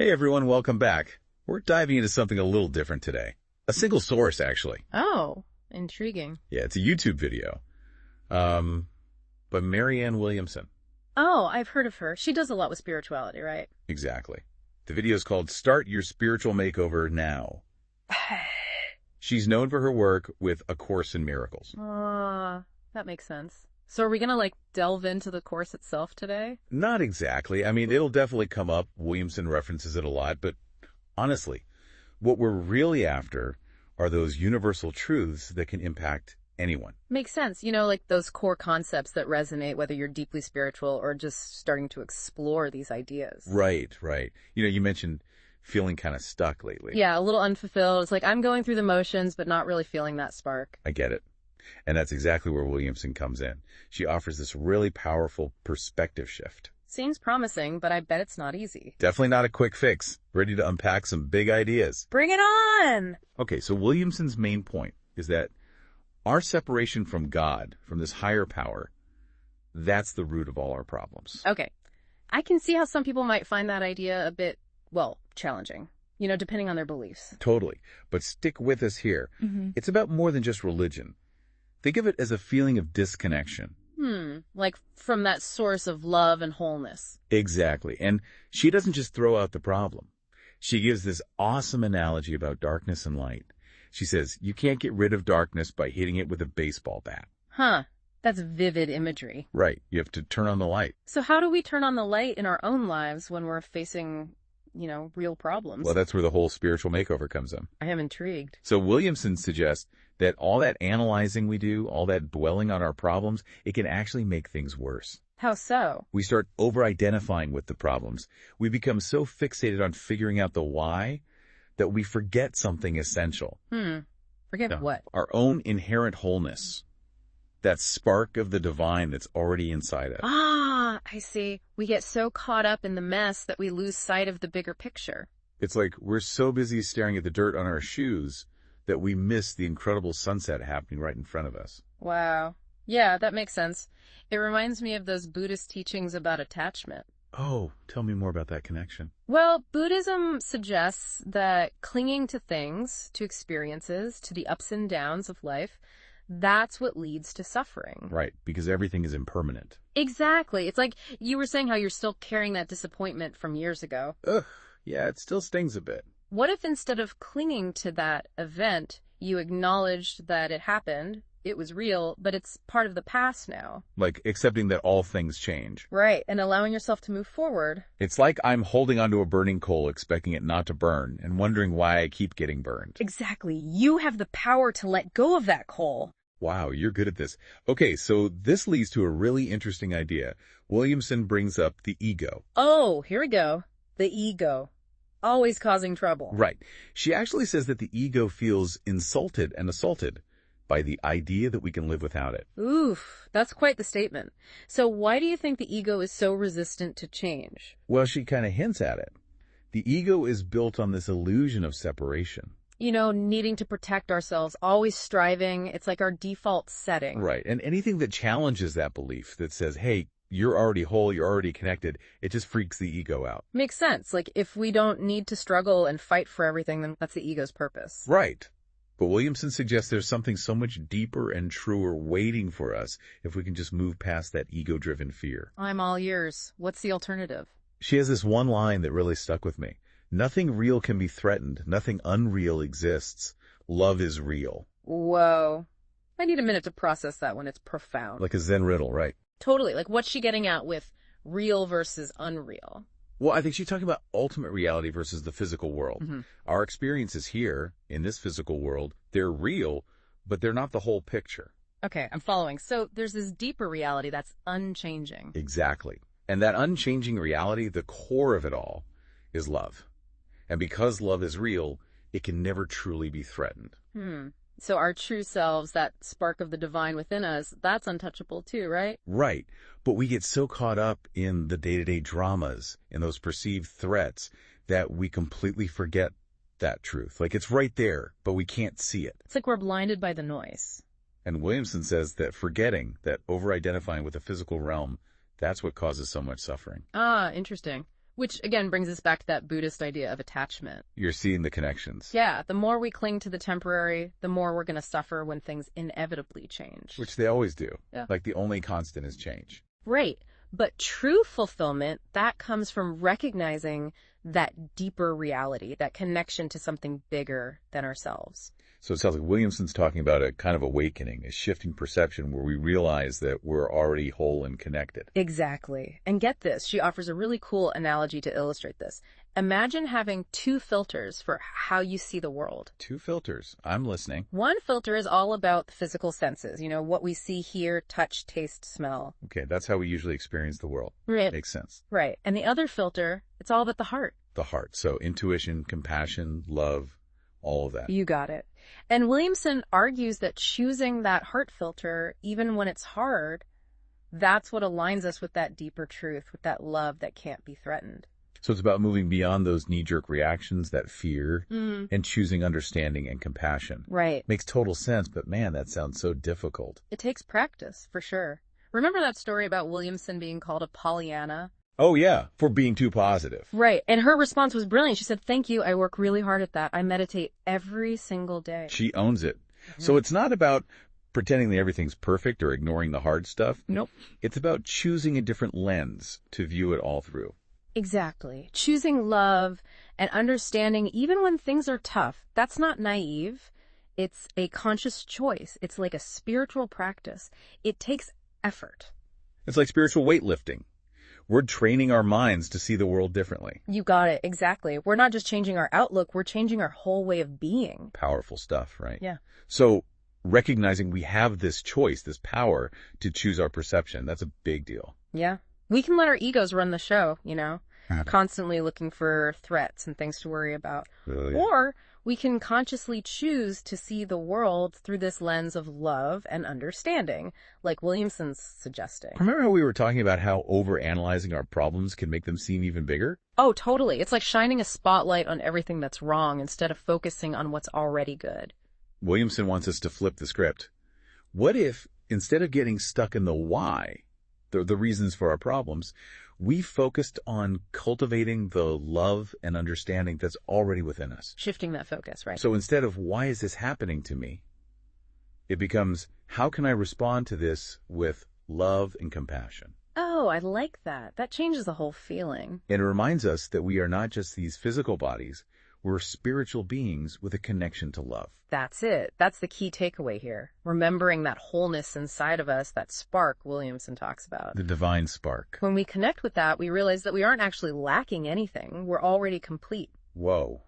Hey everyone, welcome back. We're diving into something a little different today. A single source, actually. Oh, intriguing. Yeah, it's a YouTube video. By Marianne Williamson. Oh, I've heard of her. She does a lot with spirituality, right? Exactly. The video is called Start Your Spiritual Makeover Now. She's known for her work with A Course in Miracles. That makes sense. So are we going to, delve into the course itself today? Not exactly. I mean, it'll definitely come up. Williamson references it a lot, but honestly, what we're really after are those universal truths that can impact anyone. Makes sense. Those core concepts that resonate, whether you're deeply spiritual or just starting to explore these ideas. Right. You mentioned feeling kind of stuck lately. Yeah, a little unfulfilled. It's like I'm going through the motions, but not really feeling that spark. I get it. And that's exactly where Williamson comes in. She offers this really powerful perspective shift. Seems promising, but I bet it's not easy. Definitely not a quick fix. Ready to unpack some big ideas. Bring it on! Okay, so Williamson's main point is that our separation from God, from this higher power, that's the root of all our problems. Okay. I can see how some people might find that idea a bit, challenging. Depending on their beliefs. Totally. But stick with us here. It's about more than just religion. Think of it as a feeling of disconnection. Like from that source of love and wholeness. Exactly. And she doesn't just throw out the problem. She gives this awesome analogy about darkness and light. She says, you can't get rid of darkness by hitting it with a baseball bat. Huh. That's vivid imagery. Right. You have to turn on the light. So how do we turn on the light in our own lives when we're facing, real problems? Well, that's where the whole spiritual makeover comes in. I am intrigued. So Williamson suggests that all that analyzing we do, all that dwelling on our problems, it can actually make things worse. How so? We start over-identifying with the problems. We become so fixated on figuring out the why that we forget something essential. Forget what? Our own inherent wholeness. That spark of the divine that's already inside us. I see. We get so caught up in the mess that we lose sight of the bigger picture. It's like we're so busy staring at the dirt on our shoes that we miss the incredible sunset happening right in front of us. Wow. Yeah, that makes sense. It reminds me of those Buddhist teachings about attachment. Oh, tell me more about that connection. Well, Buddhism suggests that clinging to things, to experiences, to the ups and downs of life, that's what leads to suffering. Right, because everything is impermanent. Exactly. It's like you were saying how you're still carrying that disappointment from years ago. Ugh, yeah, it still stings a bit. What if instead of clinging to that event, you acknowledged that it happened, it was real, but it's part of the past now? Like accepting that all things change. Right, and allowing yourself to move forward. It's like I'm holding onto a burning coal, expecting it not to burn, and wondering why I keep getting burned. Exactly. You have the power to let go of that coal. Wow, you're good at this. Okay, so this leads to a really interesting idea. Williamson brings up the ego. Oh, here we go. The ego. Always causing trouble. Right. She actually says that the ego feels insulted and assaulted by the idea that we can live without it. Oof, that's quite the statement. So why do you think the ego is so resistant to change? Well, she kind of hints at it. The ego is built on this illusion of separation. Needing to protect ourselves, always striving. It's like our default setting. Right. And anything that challenges that belief, that says, hey, you're already whole, you're already connected, it just freaks the ego out. Makes sense. Like, if we don't need to struggle and fight for everything, then that's the ego's purpose. Right. But Williamson suggests there's something so much deeper and truer waiting for us if we can just move past that ego-driven fear. I'm all ears. What's the alternative? She has this one line that really stuck with me. Nothing real can be threatened. Nothing unreal exists. Love is real. Whoa. I need a minute to process that one. It's profound. Like a Zen riddle, right? Totally. Like, what's she getting at with real versus unreal? Well, I think she's talking about ultimate reality versus the physical world. Our experiences here, in this physical world, they're real, but they're not the whole picture. Okay, I'm following. So there's this deeper reality that's unchanging. Exactly. And that unchanging reality, the core of it all, is love. And because love is real, it can never truly be threatened. So our true selves, that spark of the divine within us, that's untouchable too, right? Right. But we get so caught up in the day-to-day dramas, in those perceived threats, that we completely forget that truth. Like, it's right there, but we can't see it. It's like we're blinded by the noise. And Williamson says that forgetting, that over-identifying with the physical realm, that's what causes so much suffering. Ah, interesting. Which, again, brings us back to that Buddhist idea of attachment. You're seeing the connections. Yeah, the more we cling to the temporary, the more we're going to suffer when things inevitably change. Which they always do. Yeah. Like the only constant is change. Right. But true fulfillment, that comes from recognizing that deeper reality, that connection to something bigger than ourselves. So it sounds like Williamson's talking about a kind of awakening, a shifting perception where we realize that we're already whole and connected. Exactly. And get this, she offers a really cool analogy to illustrate this. Imagine having two filters for how you see the world. Two filters. I'm listening. One filter is all about the physical senses, what we see, hear, touch, taste, smell. Okay, that's how we usually experience the world. Right. Makes sense. Right. And the other filter, it's all about the heart. The heart. So intuition, compassion, love, all of that. You got it. And Williamson argues that choosing that heart filter, even when it's hard, that's what aligns us with that deeper truth, with that love that can't be threatened. So it's about moving beyond those knee-jerk reactions, that fear, and choosing understanding and compassion. Right. Makes total sense, but man, that sounds so difficult. It takes practice, for sure. Remember that story about Williamson being called a Pollyanna? Oh, yeah, for being too positive. Right. And her response was brilliant. She said, "Thank you. I work really hard at that. I meditate every single day." She owns it. So it's not about pretending that everything's perfect or ignoring the hard stuff. Nope. It's about choosing a different lens to view it all through. Exactly. Choosing love and understanding even when things are tough. That's not naive. It's a conscious choice. It's like a spiritual practice. It takes effort. It's like spiritual weightlifting. We're training our minds to see the world differently. You got it. Exactly. We're not just changing our outlook. We're changing our whole way of being. Powerful stuff, right? Yeah. So recognizing we have this choice, this power to choose our perception, that's a big deal. Yeah. We can let our egos run the show, constantly looking for threats and things to worry about. Yeah. Or we can consciously choose to see the world through this lens of love and understanding, like Williamson's suggesting. Remember how we were talking about how overanalyzing our problems can make them seem even bigger? Oh, totally. It's like shining a spotlight on everything that's wrong instead of focusing on what's already good. Williamson wants us to flip the script. What if, instead of getting stuck in the why, the reasons for our problems, we focused on cultivating the love and understanding that's already within us? Shifting that focus, right? So instead of, why is this happening to me? It becomes, how can I respond to this with love and compassion? Oh, I like that. That changes the whole feeling. And it reminds us that we are not just these physical bodies. We're spiritual beings with a connection to love. That's it. That's the key takeaway here. Remembering that wholeness inside of us, that spark Williamson talks about. The divine spark. When we connect with that, we realize that we aren't actually lacking anything. We're already complete. Whoa.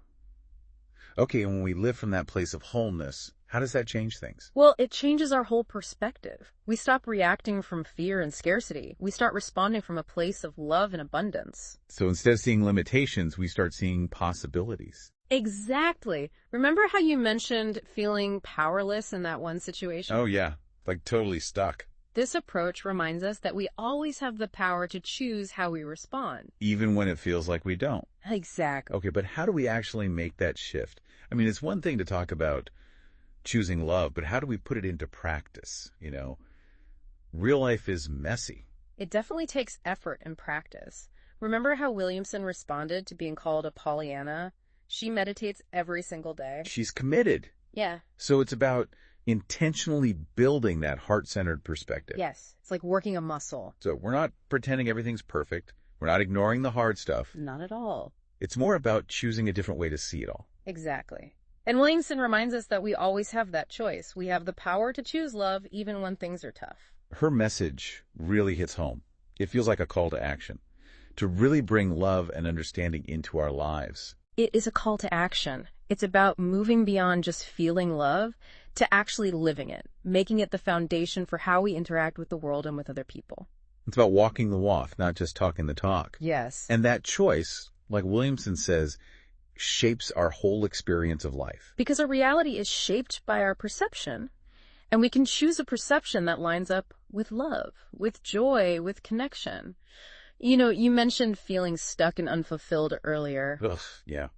Okay, and when we live from that place of wholeness, how does that change things? Well, it changes our whole perspective. We stop reacting from fear and scarcity. We start responding from a place of love and abundance. So instead of seeing limitations, we start seeing possibilities. Exactly. Remember how you mentioned feeling powerless in that one situation? Oh, yeah. Like totally stuck. This approach reminds us that we always have the power to choose how we respond. Even when it feels like we don't. Exactly. Okay, but how do we actually make that shift? I mean, it's one thing to talk about choosing love, but how do we put it into practice? Real life is messy. It definitely takes effort and practice. Remember how Williamson responded to being called a Pollyanna? She meditates every single day. She's committed. Yeah. So it's about intentionally building that heart-centered perspective. Yes. It's like working a muscle. So we're not pretending everything's perfect. We're not ignoring the hard stuff. Not at all. It's more about choosing a different way to see it all. Exactly. And Williamson reminds us that we always have that choice. We have the power to choose love even when things are tough. Her message really hits home. It feels like a call to action, to really bring love and understanding into our lives. It is a call to action. It's about moving beyond just feeling love to actually living it, making it the foundation for how we interact with the world and with other people. It's about walking the walk, not just talking the talk. Yes. And that choice, like Williamson says, shapes our whole experience of life. Because our reality is shaped by our perception, and we can choose a perception that lines up with love, with joy, with connection. You mentioned feeling stuck and unfulfilled earlier. Ugh, yeah.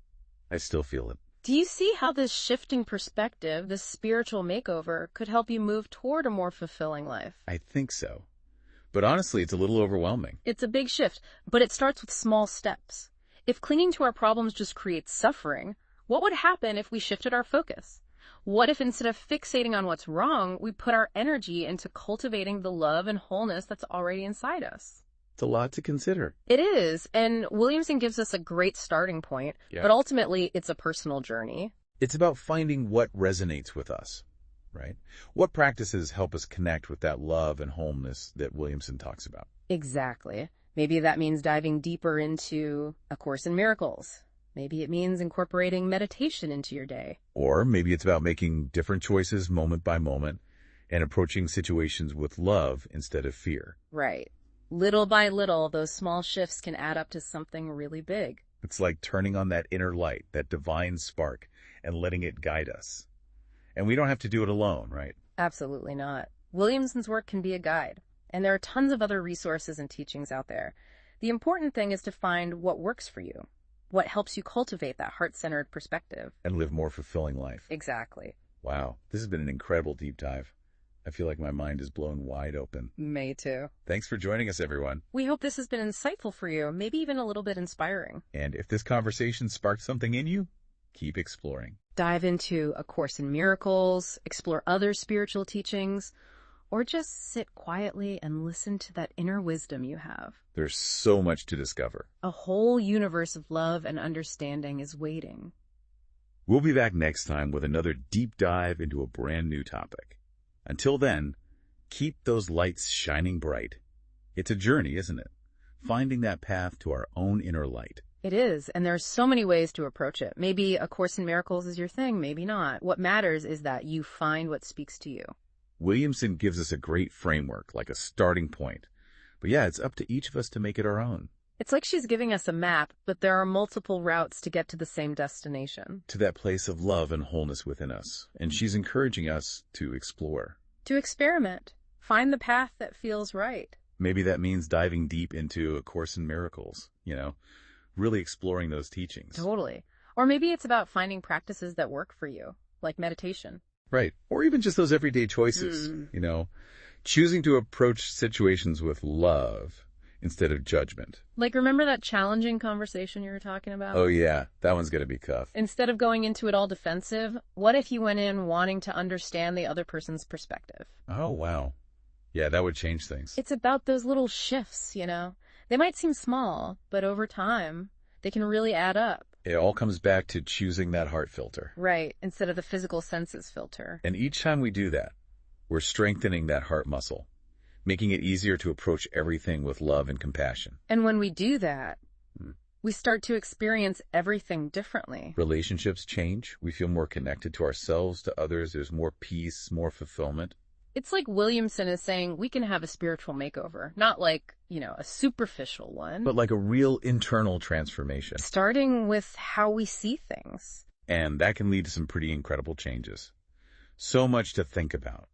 I still feel it. Do you see how this shifting perspective, this spiritual makeover, could help you move toward a more fulfilling life? I think so. But honestly, it's a little overwhelming. It's a big shift, but it starts with small steps. If clinging to our problems just creates suffering, what would happen if we shifted our focus? What if instead of fixating on what's wrong, we put our energy into cultivating the love and wholeness that's already inside us? It's a lot to consider. It is, and Williamson gives us a great starting point, but ultimately it's a personal journey. It's about finding what resonates with us, right? What practices help us connect with that love and wholeness that Williamson talks about? Exactly. Maybe that means diving deeper into A Course in Miracles. Maybe it means incorporating meditation into your day. Or maybe it's about making different choices moment by moment and approaching situations with love instead of fear. Right. Little by little, those small shifts can add up to something really big. It's like turning on that inner light, that divine spark, and letting it guide us. And we don't have to do it alone, right? Absolutely not. Williamson's work can be a guide, and there are tons of other resources and teachings out there. The important thing is to find what works for you, what helps you cultivate that heart-centered perspective. And live more fulfilling life. Exactly. Wow, this has been an incredible deep dive. I feel like my mind is blown wide open. Me too. Thanks for joining us, everyone. We hope this has been insightful for you, maybe even a little bit inspiring. And if this conversation sparked something in you, keep exploring. Dive into A Course in Miracles, explore other spiritual teachings, or just sit quietly and listen to that inner wisdom you have. There's so much to discover. A whole universe of love and understanding is waiting. We'll be back next time with another deep dive into a brand new topic. Until then, keep those lights shining bright. It's a journey, isn't it? Finding that path to our own inner light. It is, and there's so many ways to approach it. Maybe A Course in Miracles is your thing, maybe not. What matters is that you find what speaks to you. Williamson gives us a great framework, like a starting point. But yeah, it's up to each of us to make it our own. It's like she's giving us a map, but there are multiple routes to get to the same destination. To that place of love and wholeness within us. And she's encouraging us to explore. To experiment. Find the path that feels right. Maybe that means diving deep into A Course in Miracles, really exploring those teachings. Totally. Or maybe it's about finding practices that work for you, like meditation. Right. Or even just those everyday choices, choosing to approach situations with love instead of judgment. Like, remember that challenging conversation you were talking about? Oh, yeah. That one's going to be tough. Instead of going into it all defensive, what if you went in wanting to understand the other person's perspective? Oh, wow. Yeah, that would change things. It's about those little shifts, They might seem small, but over time, they can really add up. It all comes back to choosing that heart filter. Right, instead of the physical senses filter. And each time we do that, we're strengthening that heart muscle, making it easier to approach everything with love and compassion. And when we do that, we start to experience everything differently. Relationships change. We feel more connected to ourselves, to others. There's more peace, more fulfillment. It's like Williamson is saying we can have a spiritual makeover, not like, a superficial one. But like a real internal transformation. Starting with how we see things. And that can lead to some pretty incredible changes. So much to think about.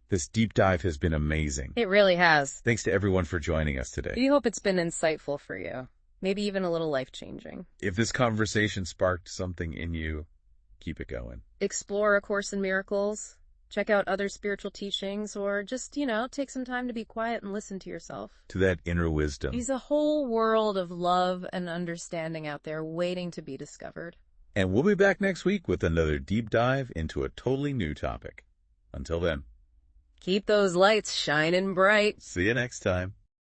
This deep dive has been amazing. It really has. Thanks to everyone for joining us today. We hope it's been insightful for you. Maybe even a little life-changing. If this conversation sparked something in you, keep it going. Explore A Course in Miracles. Check out other spiritual teachings, or just, take some time to be quiet and listen to yourself. To that inner wisdom. There's a whole world of love and understanding out there waiting to be discovered. And we'll be back next week with another deep dive into a totally new topic. Until then. Keep those lights shining bright. See you next time.